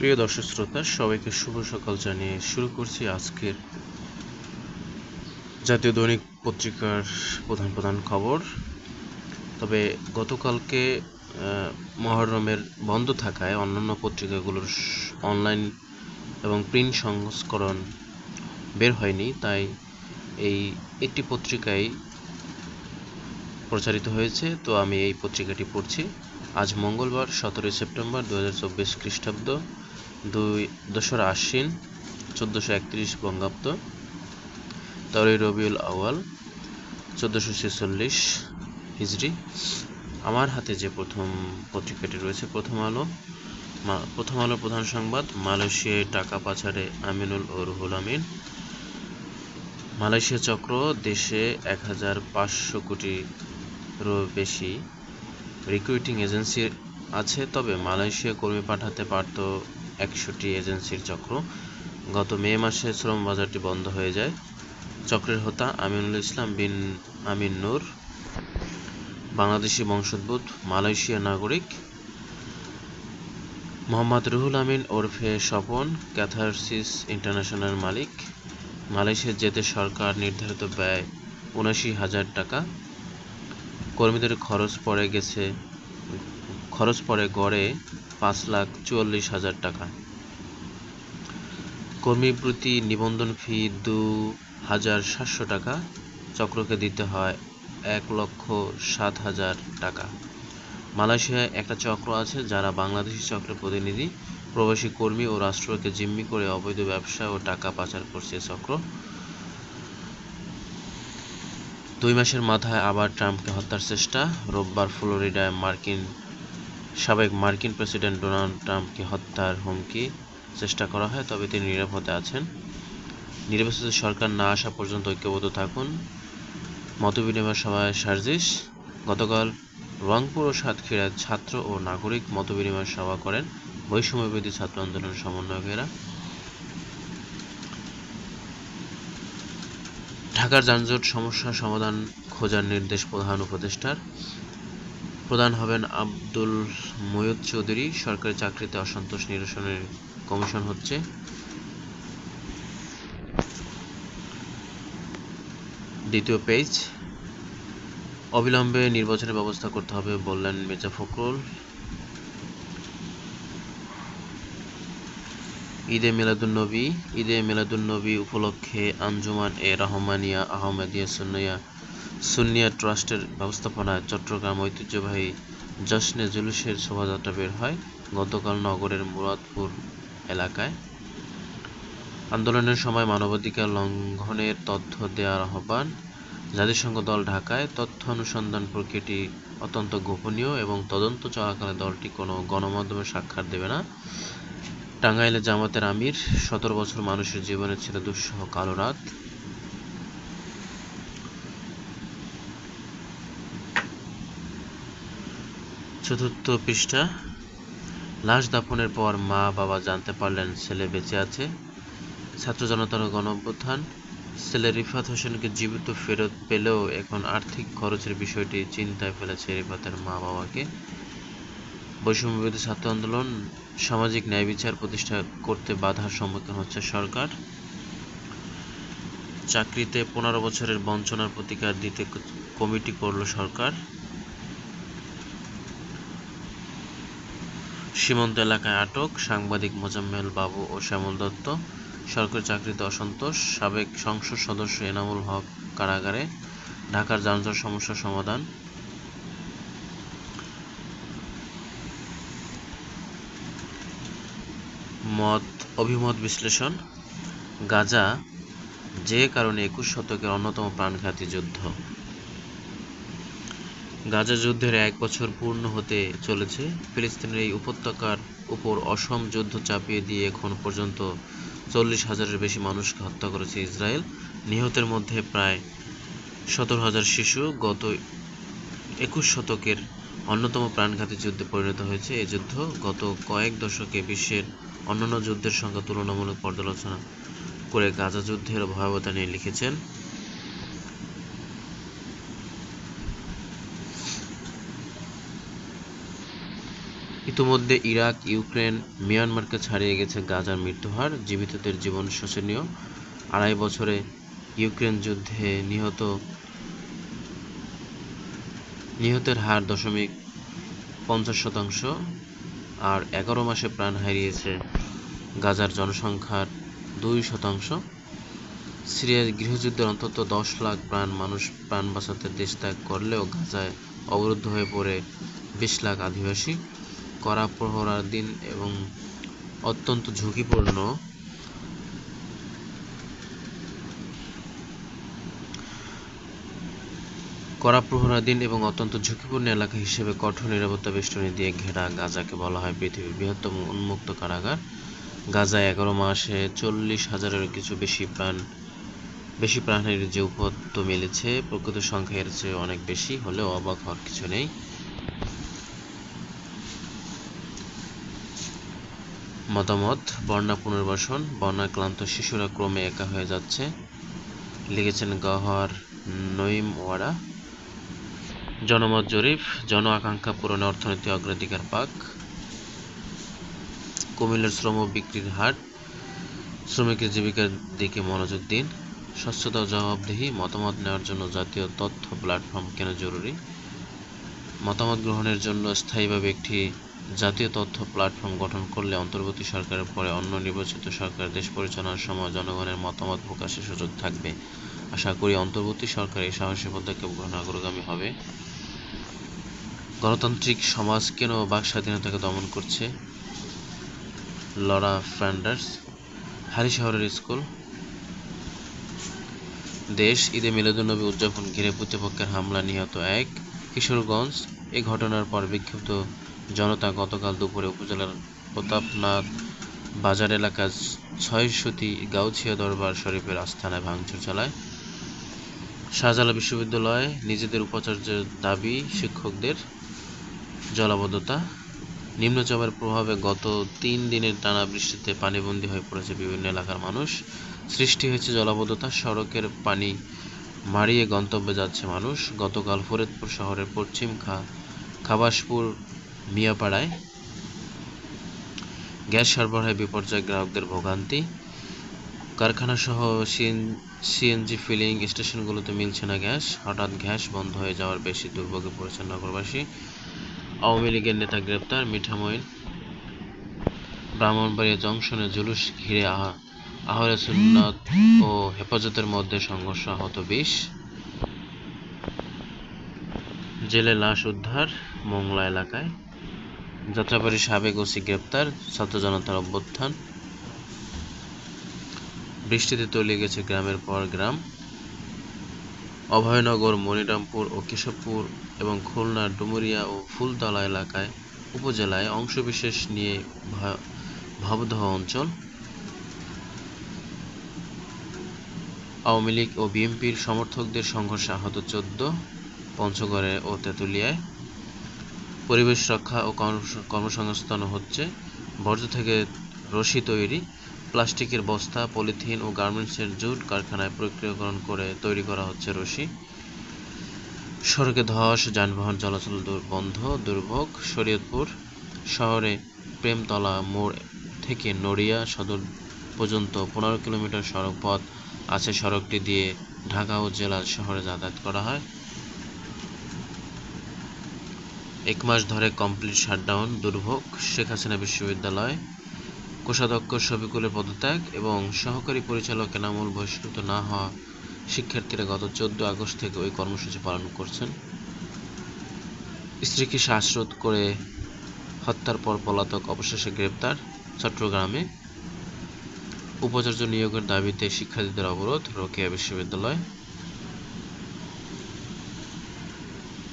প্রিয় দর্শক শ্রোতা, সবাইকে শুভ সকাল জানিয়ে শুরু করছি আজকের জাতীয় দৈনিক পত্রিকার প্রধান খবর। তবে গতকালকে মহররমের বন্ধ থাকায় অন্যান্য পত্রিকাগুলোর অনলাইন এবং প্রিন্ট সংস্করণ বের হয়নি, তাই এই একটি পত্রিকায় প্রচারিত হয়েছে। তো আমি এই পত্রিকাটি পড়ছি। আজ মঙ্গলবার 17 সেপ্টেম্বর 2024 খ্রিস্টাব্দ, 2রা আশ্বিন 1431 বঙ্গাব্দ, 13 রবিউল আউয়াল 1446 হিজরি। আমার হাতে যে প্রথম পত্রিকাটি রয়েছে প্রথম আলো প্রধান সংবাদ, মালয়েশিয়ায় টাকা পাচারে আমিনুল ও রুহুল আমিন। মালয়েশিয়া চক্র, দেশে 1500 কোটিরও বেশি রিক্রুটিং এজেন্সি আছে, তবে মালয়েশিয়া কর্মী পাঠাতে পারত 100টি এজেন্সির চক্র। গত মে মাসে শ্রম বাজারটি বন্ধ হয়ে যায়। চক্রের হোতা আমিনুল ইসলাম বিন আমিন নূর, বাংলাদেশি বংশোদ্ভূত মালয়েশিয়া নাগরিক। মোহাম্মদ রুহুল আমিন ওরফে স্বপন, ক্যাথারসিস ইন্টারন্যাশনাল মালিক। মালয়েশিয়া যেতে সরকার নির্ধারিত ব্যয় ৭৯,০০০ টাকা। কর্মীদের খরচ পড়ে গড়ে 5,44,০০০ টাকা। কর্মী প্রতি নিবন্ধন ফি 2,700 টাকা। চক্রকে দিতে হয় 1,07,000 টাকা। মালয়েশিয়ায় একটা চক্র আছে যারা বাংলাদেশি চক্রের প্রতিনিধি। প্রবাসী কর্মী ও রাষ্ট্রকে জিম্মি করে অবৈধ ব্যবসা ও টাকা পাচার করছে চক্র। 2 মাসের মাথায় আবার ট্রাম্পকে হত্যার চেষ্টা। রোববার ফ্লোরিডায় সাবেক মার্কিন প্রেসিডেন্ট ডোনাল্ড ট্রাম্পকে হত্যার হুমকি চেষ্টা করা হয়, তবে তিনি নিরাপদে আছেন। নির্বাচিত সরকার না আসা পর্যন্ত ঐক্যবদ্ধ থাকুন, মতবিনিময় সভায় সার্জিস। গতকাল রংপুর ও সাতক্ষীরায় ছাত্র ও নাগরিক মতবিনিময় সভা করেন বৈষম্যবিরোধী ছাত্র আন্দোলনের সমন্বয়কেরা। ঢাকার যানজট সমস্যা সমাধান খোঁজার নির্দেশ প্রধান উপদেষ্টার। প্রধান হবেন আব্দুল মুয়ুদ চৌধুরী। সরকারি চাকরিতে অসন্তোষ নিরসনের কমিশন হচ্ছে। দ্বিতীয় পেজ। অবিলম্বে নির্বাচনের ব্যবস্থা করতে হবে বললেন মির্জা ফখরুল। ঈদে মিলাদুন্নবী উপলক্ষে আঞ্জুমান এ রহমানিয়া আহমদিয়া সুন্নিয়া ট্রাস্টের ব্যবস্থাপনায় চট্টগ্রাম ঐতিহ্যবাহী জশ্নে জুলুসের শোভাযাত্রা বের হয় গতকাল নগরের মুরাদপুর এলাকায়। আন্দোলনের সময় মানবাধিকার লঙ্ঘনের তথ্য দেওয়ার আহ্বান। জাতিসংঘ দল ঢাকায়। তথ্য অনুসন্ধান প্রক্রিয়াটি অত্যন্ত গোপনীয় এবং তদন্ত চলাকালে দলটি কোনো গণমাধ্যমে সাক্ষাৎ দেবে না। টাঙ্গাইলে জামাতের আমির। 17 বছর মানুষের জীবনে ছিল দুঃসহ কালো রাত। চতুর্থ পৃষ্ঠা। লাশ দাফনের পর মা বাবা জানতে পারলেন ছেলে বেঁচে আছে। ছাত্র জনতার গণঅভ্যুত্থান। ছেলে রিফাত হোসেনকে জীবিত ফেরত পেলেও এখন আর্থিক খরচের বিষয়টি চিন্তায় ফেলেছে রিফাতের মা বাবাকে। বৈষম্যবিরোধী ছাত্র আন্দোলন। সামাজিক ন্যায় বিচার প্রতিষ্ঠা করতে বাধার সম্মুখীন হচ্ছে সরকার। চাকরিতে 15 বছরের বঞ্চনার প্রতিকার দিতে কমিটি করল সরকার। সীমান্ত এলাকায় আটক সাংবাদিক মোজাম্মেল বাবু ও শ্যামল দত্ত। সরকারি চাকরিতে অসন্তোষ। সাবেক সংসদ সদস্য এনামুল হক কারাগারে। ঢাকার যানজট সমস্যা সমাধান। অভিমত বিশ্লেষণ। গাজা যে কারণে 21 শতকের অন্যতম প্রাণঘাতী যুদ্ধ। গাজা যুদ্ধের 1 বছর পূর্ণ হতে চলেছে। ফিলিস্তিনের এই উপত্যকার উপর অসম যুদ্ধ চাপিয়ে দিয়ে এখন পর্যন্ত 40,000-এর বেশি মানুষকে হত্যা করেছে ইসরায়েল। নিহতের মধ্যে প্রায় 17,000 শিশু। গত 21 শতকের অন্যতম প্রাণঘাতী যুদ্ধে পরিণত হয়েছে এই যুদ্ধ। গত কয়েক দশকে বিশ্বের অন্যান্য যুদ্ধের সঙ্গে তুলনামূলক পর্যালোচনা করে গাজা যুদ্ধের ভয়াবহতা নিয়ে লিখেছেন ইতোমধ্যে ইরাক, ইউক্রেন, মিয়ানমারকে ছাড়িয়ে গেছে গাজার মৃত্যুহার। জীবিতদের জীবন শোচনীয়। 2.5 বছরে ইউক্রেন যুদ্ধে নিহতের হার 0.50%, আর 11 মাসে প্রাণ হারিয়েছে গাজার জনসংখ্যার 2%। সিরিয়ার গৃহযুদ্ধে অন্তত 10 লাখ মানুষ প্রাণ বাঁচাতে দেশ ত্যাগ করলেও গাজায় অবরুদ্ধ হয়ে পড়ে 20 লাখ অধিবাসী। কড়া প্রহরাধীন এবং অত্যন্ত ঝুঁকিপূর্ণ এলাকা হিসেবে কঠোর নিরাপত্তা বেষ্টনী দিয়ে ঘেরা গাজাকে বলা হয় পৃথিবীর বৃহত্তম উন্মুক্ত কারাগার। গাজায় 11 মাসে 40,000-এর কিছু বেশি প্রাণহানির যে উপত্য মিলেছে, প্রকৃত সংখ্যা এর চেয়ে অনেক বেশি হলেও অবাক হওয়ার কিছু নেই। মতামত: বন্যা পুনর্বাসন। বন্যায় ক্লান্ত শিশুরা ক্রমে একা হয়ে যাচ্ছে। লিখেছেন গওহর নঈম ওয়ারা। জনমত জরিপ: জন আকাঙ্ক্ষা পূরণে অর্থনীতি অগ্রাধিকার পাক। কুমিল্লার শ্রম বিক্রির হাট। শ্রমিকের জীবিকার দিকে মনোযোগ দিন। স্বচ্ছতা ও জবাবদিহি। মতামত নেওয়ার জন্য জাতীয় তথ্য প্ল্যাটফর্ম কেন জরুরি? মতামত গ্রহণের জন্য স্থায়ীভাবে একটি জাতীয় তথ্য প্ল্যাটফর্ম গঠন করলে অন্তর্বর্তী সরকারের পরে অন্য নির্বাচিত সরকার দেশ পরিচালনার সময় জনগণের মতামত প্রকাশের সুযোগ থাকবে। আশা করি অন্তর্বর্তী সরকার এই সাহসী পদক্ষেপ গ্রহণে অগ্রগামী হবে। গণতান্ত্রিক সমাজ কেন বাক স্বাধীনতাকে দমন করছে? লরা ফ্যান্ডার্স। হালি শহরের স্কুল। দেশ। ঈদে মিলাদুন্নবী উদযাপন ঘিরে প্রতিপক্ষের হামলা, নিহত 1। কিশোরগঞ্জ। এই ঘটনার পর বিক্ষুব্ধ জনতা গতকাল দুপুরে উপজেলার প্রতাপনাথ বাজার এলাকার 6 গাউছিয়া দরবার শরীফের আস্তানায় ভাঙচুর চালায়। শাহজালাল বিশ্ববিদ্যালয়ে নিজেদের উপাচার্যের দাবি শিক্ষকদের। জলাবদ্ধতা। নিম্নচাপের প্রভাবে গত 3 দিনের টানা বৃষ্টিতে পানিবন্দী হয়ে পড়েছে বিভিন্ন এলাকার মানুষ। সৃষ্টি হয়েছে জলাবদ্ধতা। সড়কের পানি মারিয়ে গন্তব্যে যাচ্ছে মানুষ। গতকাল ফরিদপুর শহরের পশ্চিম খাবাসপুর মিয়াপাড়ায় গ্যাস সরবরাহে বিপর্যয়, গ্রাহকদের ভোগান্তি। কারখানাসহ সিএনজি ফিলিং স্টেশনগুলোতে মিলছে না গ্যাস। হঠাৎ গ্যাস বন্ধ হয়ে যাওয়ার বেশি দুর্ভোগে পড়েছেন নগরবাসী। আওয়ামী লীগের নেতা গ্রেপ্তার। মিঠামইন ব্রাহ্মণবাড়িয়া জংশনে জুলুস ঘিরে আহলে সুন্নাত ও হেফাজতের মধ্যে সংঘর্ষ, আহত 20। জেলে লাশ উদ্ধার মোংলা এলাকায়। যাত্রাবাড়ির সাবেক ওসি গ্রেপ্তার। ছাত্র জনতার অভ্যুত্থান। বৃষ্টিতে তলিয়ে গেছে গ্রামের পর গ্রাম। অভয়নগর, মনিরামপুর ও কেশবপুর এবং খুলনার ডুমুরিয়া ও ফুলতলা উপজেলায় অংশবিশেষ নিয়ে ভবদহ অঞ্চল। আওয়ামী লীগ ও বিএনপির সমর্থকদের সংঘর্ষে আহত 14। পঞ্চগড়ে ও তেঁতুলিয়ায়। পরিবেশ রক্ষা ও কর্মসংস্থান হচ্ছে। বর্জ্য থেকে রশি তৈরি। প্লাস্টিকের বস্তা, পলিথিন ও গার্মেন্টসের জুট কারখানায় প্রক্রিয়াকরণ করে তৈরি করা হচ্ছে রশি। সড়কে ধস, যানবাহন চলাচল বন্ধ, দুর্ভোগ। শরীয়তপুর শহরে প্রেমতলা মোড় থেকে নড়িয়া সদর পর্যন্ত 15 কিলোমিটার সড়ক পথ আছে। সড়কটি দিয়ে ঢাকা ও জেলা শহরে যাতায়াত করা হয়। 1 মাস ধরে কমপ্লিট শাটডাউন, দুর্ভোগ। শেখ হাসিনা বিশ্ববিদ্যালয় কোষাধ্যক্ষ শফিকুলের পদত্যাগ এবং সহকারী পরিচালক এনামুল বহিষ্কৃত না হওয়া শিক্ষার্থীরা গত 14 আগস্ট থেকে ওই কর্মসূচি পালন করছেন। স্ত্রীকে শ্বাসরোধ করে হত্যার পর পলাতক, অবশেষে গ্রেপ্তার। চট্টগ্রামে উপাচার্য নিয়োগের দাবিতে শিক্ষার্থীদের অবরোধ, রোকেয়া বিশ্ববিদ্যালয়।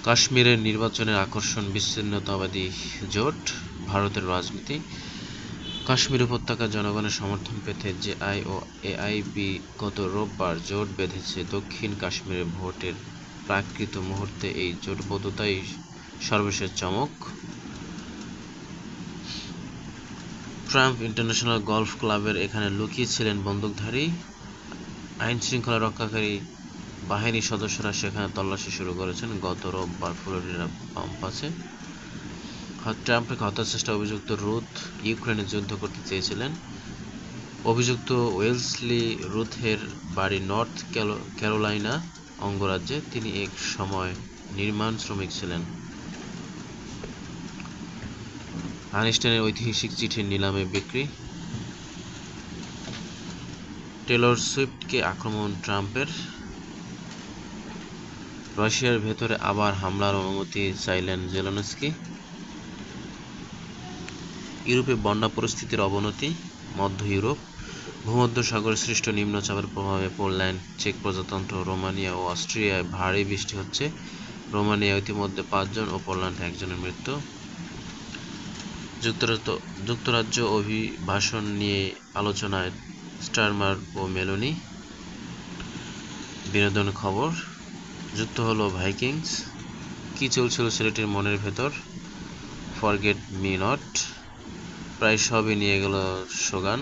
কাশ্মীরের নির্বাচনের আকর্ষণ বিচ্ছিন্নতাবাদী জোট, ভারতের রাজনীতি। কাশ্মীর উপত্যকার জনগণের সমর্থন পেতে জেআই ও এআইবি গত রোববার জোট বেঁধেছে। দক্ষিণ কাশ্মীরে ভোটের প্রাকৃত মুহূর্তে এই জোটবদ্ধতাই সর্বশেষ চমক। ট্রাম্প ইন্টারন্যাশনাল গলফ ক্লাবের এখানে লুকিয়ে ছিলেন বন্দুকধারী। আইনশৃঙ্খলা রক্ষাকারী বাহিনীর সদস্যরা সেখানে তল্লাশি শুরু করেছেন গত রোববার ফ্লোরিডার পাম্পাসে। ট্রাম্পকে হত্যার চেষ্টা অভিযুক্ত রুথ ইউক্রেনে যুদ্ধ করতে চেয়েছিলেন। অভিযুক্ত ওয়েলসলি রুথের বাড়ি নর্থ ক্যারোলাইনা অঙ্গরাজ্যে। তিনি এক সময় নির্মাণ শ্রমিক ছিলেন। আইনস্টাইনের ঐতিহাসিক চিঠির নিলামে বিক্রি। টেলর সুইফটকে আক্রমণ ট্রাম্পের। রাশিয়ার ভেতরে আবার হামলার অনুমতি চাইলেন জেলেনস্কি। ইউরোপে বন্যা পরিস্থিতির অবনতি। মধ্য ইউরোপ ভূমধ্যসাগরে সৃষ্ট নিম্নচাপের প্রভাবে পোল্যান্ড, চেক প্রজাতন্ত্র, রোমানিয়া ও অস্ট্রিয়ায় ভারী বৃষ্টি হচ্ছে। রোমানিয়া ইতিমধ্যে 5 জন ও পোল্যান্ডে 1 জনের মৃত্যু। যুক্তরাজ্য অভিবাসন নিয়ে আলোচনায় স্টারমার ও মেলোনি। বিনোদন খবর। যুক্ত হলো ভাইকিংস। কি চলছিল ছেলেটির মনের ভেতর? Forget me not. প্রায় সবই নিয়ে গেল সোগান।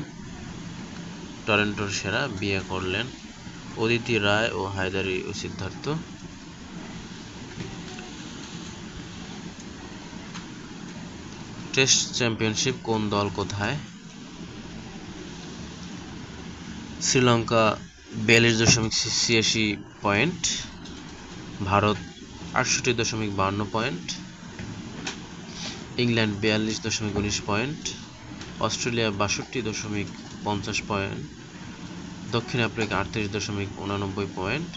টরন্টোর সেরা বিয়ে করলেন অদিতি রায় ও হায়দারি ও সিদ্ধার্থ। টেস্ট চ্যাম্পিয়নশিপ কোন দল কোথায়? Sri Lanka 42.86 point, Bharat 68.52 point, England 42.19 point, Australia 62.50 point, দক্ষিণ Africa 38.89 point,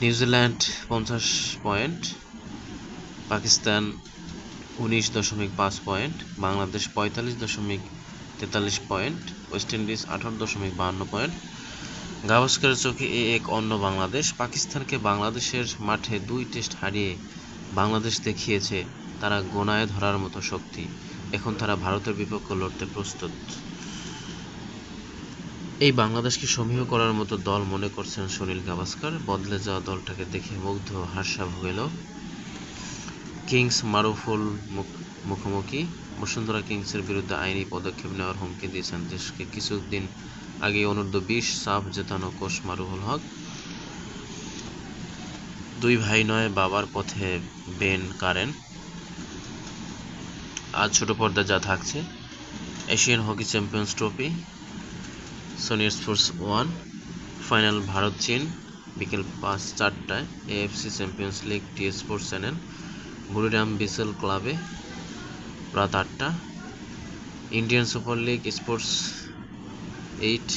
New Zealand 50 point, Pakistan 19.5 point, Bangladesh 45.43 point, West Indies 18.52 point. গাভাস্কারের চোখে এক অন্য বাংলাদেশ। পাকিস্তানকে বাংলাদেশের মাঠে 2 টেস্ট হারিয়ে বাংলাদেশ দেখিয়েছে তারা গোনায় ধরার মতো শক্তি। এখন তারা ভারতের বিপক্ষে লড়তে প্রস্তুত। এই বাংলাদেশকে সমীহ করার মতো দল মনে করছেন সুনীল গাভাস্কার। বদলে যাওয়া দলটাকে দেখে মুগ্ধ হার্ষা ভোগেল। কিংস মারুফুল মুখোমুখি। বসুন্ধরা কিংসের বিরুদ্ধে আইনি পদক্ষেপ নেওয়ার হুমকি দিয়েছেন দেশকে কিছুদিন আগে অনূর্ধ্ব-20 সাফ জেতানো কোচ মারুফুল হক। 2 ভাই নয় বাবার পথে বেন কারেন। আজ ছোট পর্দায় যা থাকছে: Asian hockey champions trophy, Sony Sports 1 final Bharat চীন বিকেল 4টায় AFC champions league T Sports channel, Buriram বিসেল ক্লাবে রাত 8টা। Indian Super League sports 8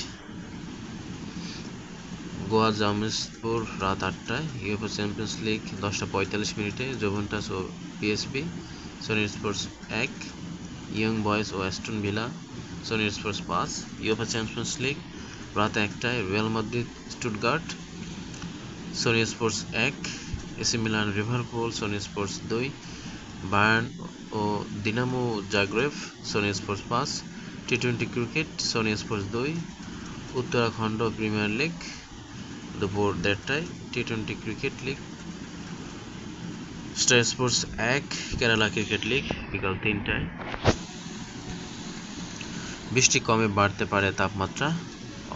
Goa Jamshedpur রাত 8টায়। ইউএফএ চ্যাম্পিয়ন্স লিগ 10:45 জুভেন্টাস ও PSV, Sony Sports 1। Young Boys ও Aston Villa, Sony Sports 5। UEFA champions league রাত 1টায় Real Madrid Stuttgart, Sony Sports 1। AC Milan Liverpool, Sony Sports 2। Bayern ও Dinamo Zagreb, Sony Sports 5। টি-20 cricket, Sony Sports 2। Uttarakhand premier league দুপুর 1:30টায়। টি-20 cricket league Star Sports 1। Kerala cricket league বিকাল 3টায়। বৃষ্টি কমে বাড়তে পারে তাপমাত্রা।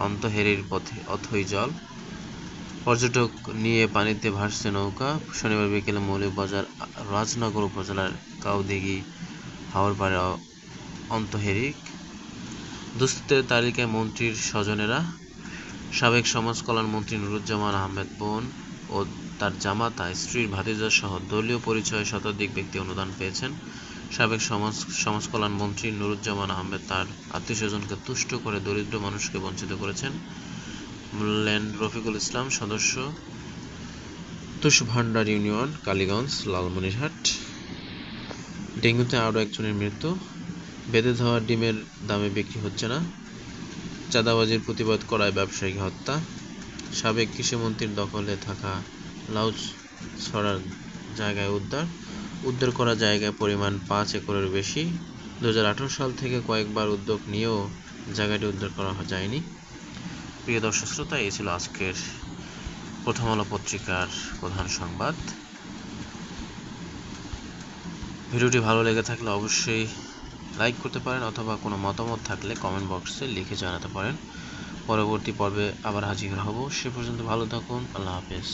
অন্তহেরির পথে অথই জল। পর্যটক নিয়ে পানিতে ভাসছে নৌকা। শনিবার বিকেলে মৌলভীবাজার রাজনগর উপজেলার কাউদিঘি হাওরপাড়ে অন্তহেরি। দুস্থদের তালিকায় মন্ত্রীর স্বজনেরা। সাবেক সমাজ কল্যাণ মন্ত্রী নুরুজ্জামান আহমেদ বোন ও তার জামাতা, স্ত্রীর ভাতিজা সহ দলীয় পরিচয়ে শতাধিক ব্যক্তি অনুদান পেয়েছেন। সাবেক সমাজ কল্যাণ মন্ত্রী নুরুজ্জামান আহমেদ তার আত্মীয়স্বজনকে তুষ্ট করে দরিদ্র মানুষকে বঞ্চিত করেছেন বললেন রফিকুল ইসলাম, সদস্য, তুষভান্ডার ইউনিয়ন, কালীগঞ্জ, লালমনিরহাট। ডেঙ্গুতে আরও একজনের মৃত্যু। বেঁধে দেওয়া ডিমের দামে বিক্রি হচ্ছে না। চাঁদাবাজির প্রতিবাদ করায় ব্যবসায়ীকে হত্যা। সাবেক কৃষিমন্ত্রীর দখলে থাকা লাউছড়ার জায়গায় উদ্ধার করা জায়গায় পরিমাণ 5 একরের বেশি। 2018 সাল থেকে কয়েকবার উদ্যোগ নিয়েও জায়গাটি উদ্ধার করা যায়নি। প্রিয় দর্শক শ্রোতা, এই ছিল আজকের প্রথম আলো পত্রিকার প্রধান সংবাদ। ভিডিওটি ভালো লেগে থাকলে অবশ্যই লাইক করতে পারেন, অথবা কোনো মতামত থাকলে কমেন্ট বক্সে লিখে জানাতে পারেন। পরবর্তী পর্বে আবার হাজির হব। সে পর্যন্ত ভালো থাকুন। আল্লাহ হাফেজ।